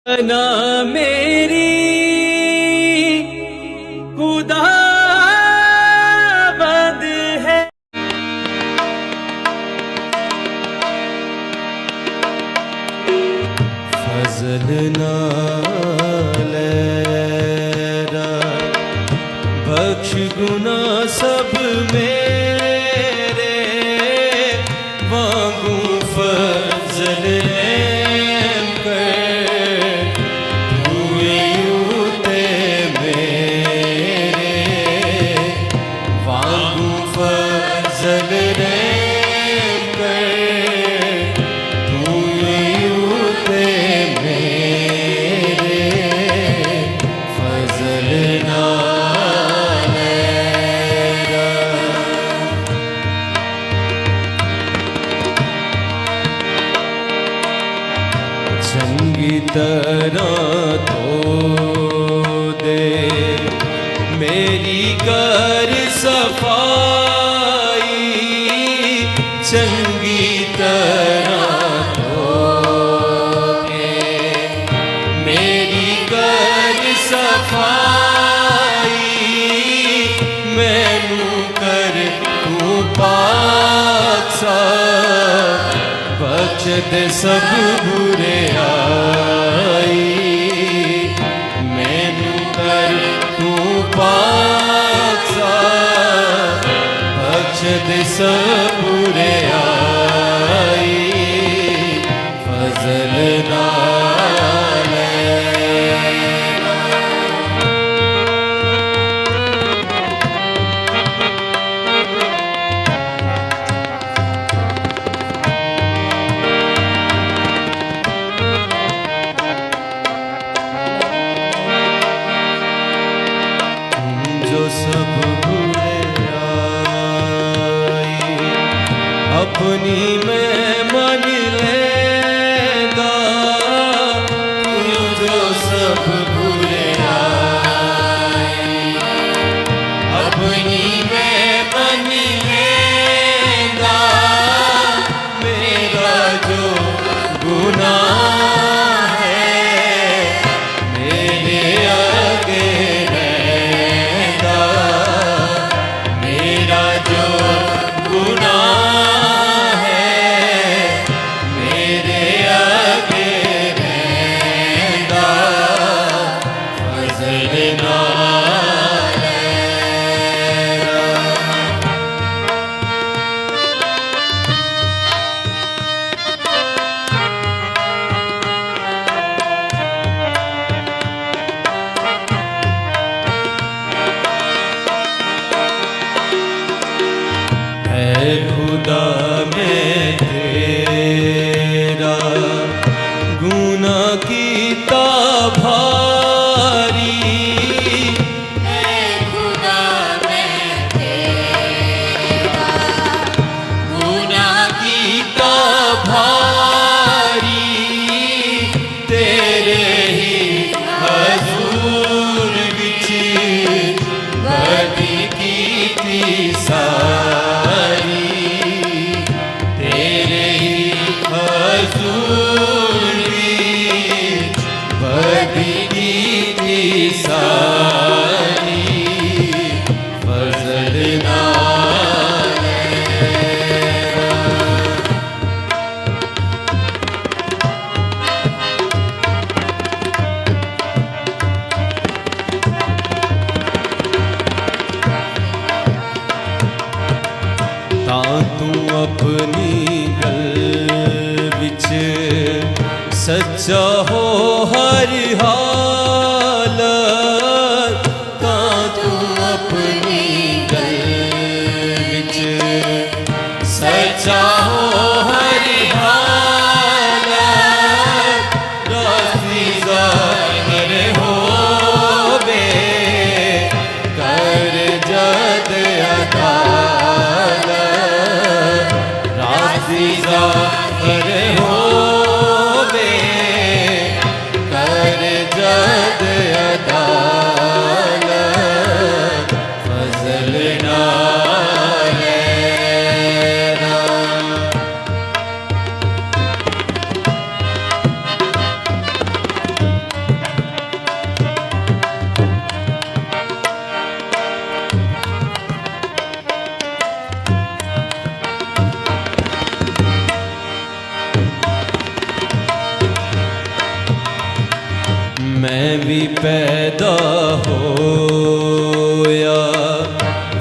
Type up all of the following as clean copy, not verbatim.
ना मेरी खुदा बंद है। फजल नालेरा बख्श गुना सब मेरे वांगू फजल चंगी तरह तो दे मेरी कर सफाई, चंगी तरह तो दे मेरी कर सफाई, मैनू कर तू पाक साफ, बख्श दे सब बुरे आई, मैनू कर तू पाक साफ, बख्श दे सब बुरे आई, फजल सब भूले आई, अपनी मैं मन लेगा, जो सब भूले आई, अपनी मैं मन लेगा, मेरा जो गुनाह है मेरे आगे खुदा मैं तेरा गुना कीता भारी, खुदा मैं तेरा गुना कीता भारी, तेरे ही हजूर विच बदी कीती सारी, सारी फजल तां तू अपनी गल विच सच्चा हो हर हाल, तां तू अपनी गल विच सच्चा हो हर हाल, राज़ी ज़ाहिर होवे कर जद अदालत, राज़ी ज़ाहिर होवे कर जद अदालत, फजल नालेरा। मैं भी पैदा होया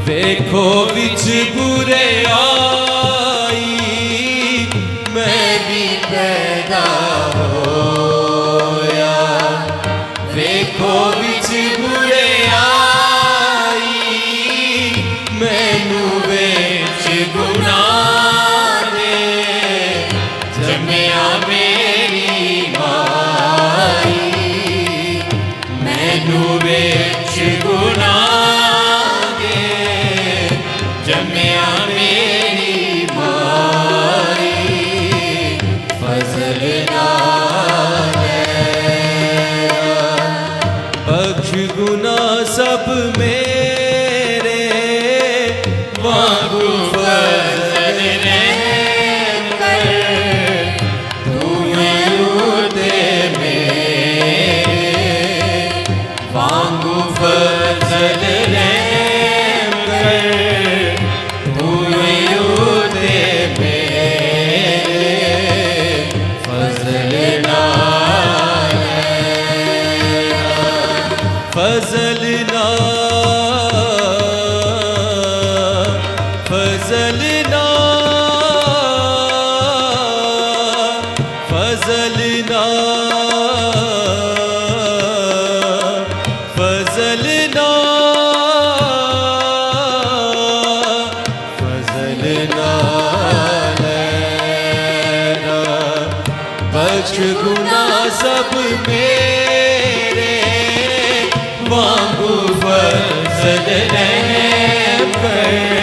वेखो विच बुरे आई मैं भी पैदा होया वेखो विच बुरे आई मैनू विच गुनाह दे जम्मिया मेरी माई मैनू विच गुनाह दे जम्मिया मेरी माई फजल नाल बख्श गुना सब मेरे वांगू फजल रहम कर तू दे मेरे वांगू फजल रहम कर तू दे मेरे फजल नाल फजल ना फजल ना फजल ना फजल ना फजल ना बख्श गुना सब मेरे वांगू फजल रहम कर